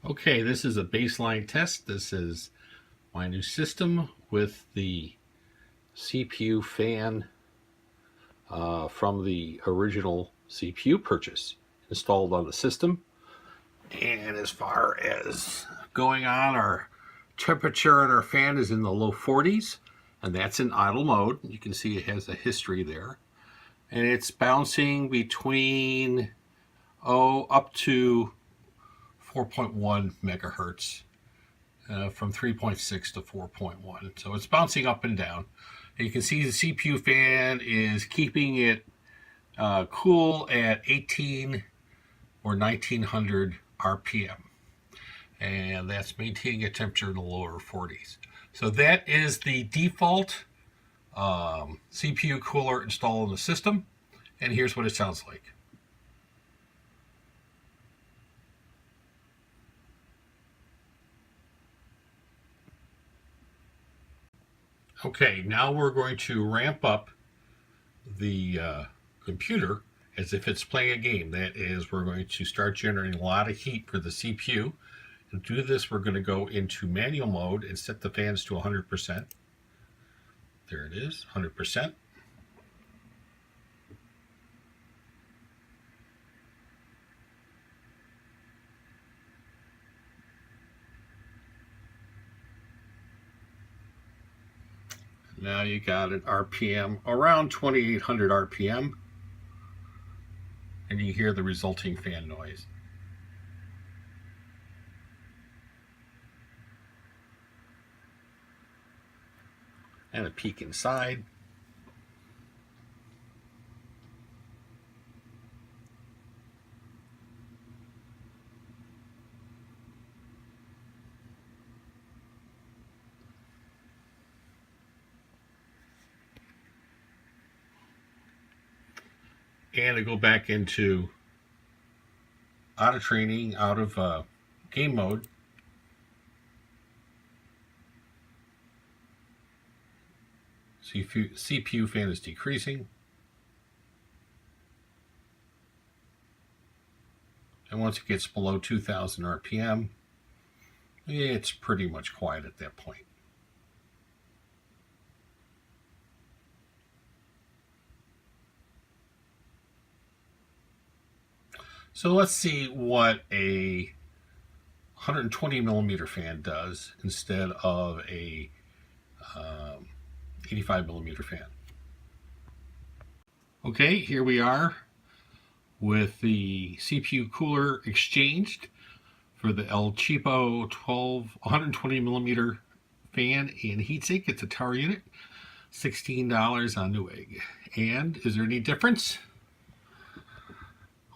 Okay, this is a baseline test. This is my new system with the CPU fan from the original CPU purchase installed on the system. And as far as going on, our temperature on our fan is in the low 40s, and that's in idle mode. You can see it has a history there. And it's bouncing between, up to 4.1 megahertz. From 3.6 to 4.1. So it's bouncing up and down. And you can see the CPU fan is keeping it cool at 18 or 1900 RPM. And that's maintaining a temperature in the lower 40s. So that is the default CPU cooler installed in the system. And here's what it sounds like. Okay, now we're going to ramp up the computer as if it's playing a game. That is, we're going to start generating a lot of heat for the CPU. And to do this, we're going to go into manual mode and set the fans to 100%. There it is, 100%. Now you got an RPM around 2800 RPM, and you hear the resulting fan noise. And a peek inside. And to go back into out of training, out of game mode. CPU fan is decreasing. And once it gets below 2000 RPM, it's pretty much quiet at that point. So let's see what a 120 millimeter fan does instead of a 85 millimeter fan. Okay, here we are with the CPU cooler exchanged for the El Cheapo 120 millimeter fan and heatsink. It's a tower unit, $16 on Newegg. And is there any difference?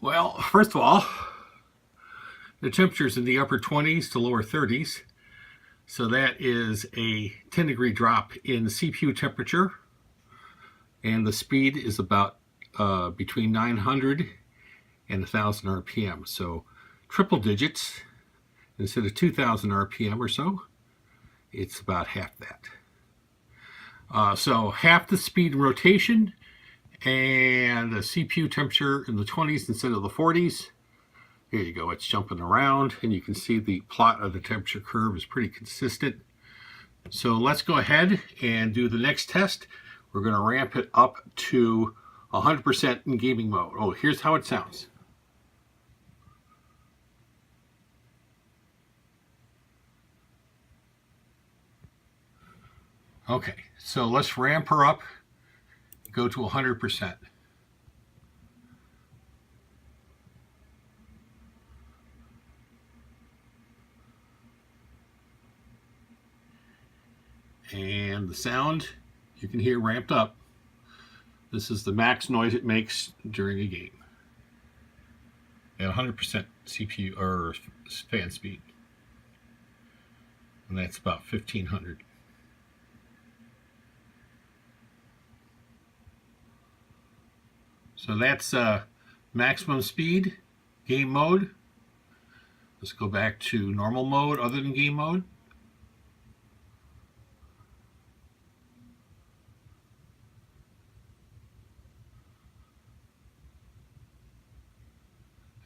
Well, first of all, the temperature's in the upper 20s to lower 30s. So that is a 10-degree drop in CPU temperature. And the speed is about between 900 and 1,000 RPM. So triple digits. Instead of 2,000 RPM or so, it's about half that. So half the speed and rotation, and the CPU temperature in the 20s instead of the 40s. Here you go, it's jumping around, and you can see the plot of the temperature curve is pretty consistent. So let's go ahead and do the next test. We're going to ramp it up to 100% in gaming mode. Oh, here's how it sounds. Okay, so let's ramp her up, go to 100%. And the sound you can hear ramped up. This is the max noise it makes during a game at 100% CPU or fan speed, and that's about 1500. So that's maximum speed, game mode. Let's go back to normal mode other than game mode.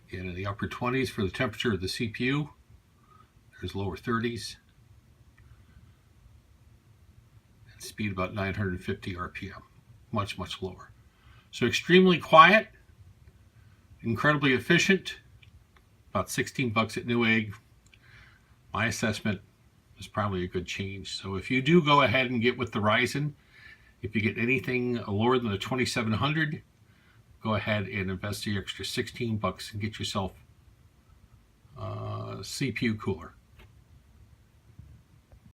Again, in the upper 20s for the temperature of the CPU. There's lower 30s. And speed about 950 RPM. Much, much lower. So extremely quiet. Incredibly efficient. About 16 bucks at Newegg. My assessment is probably a good change. So if you do go ahead and get with the Ryzen, if you get anything lower than the 2700, go ahead and invest the extra 16 bucks and get yourself a CPU cooler.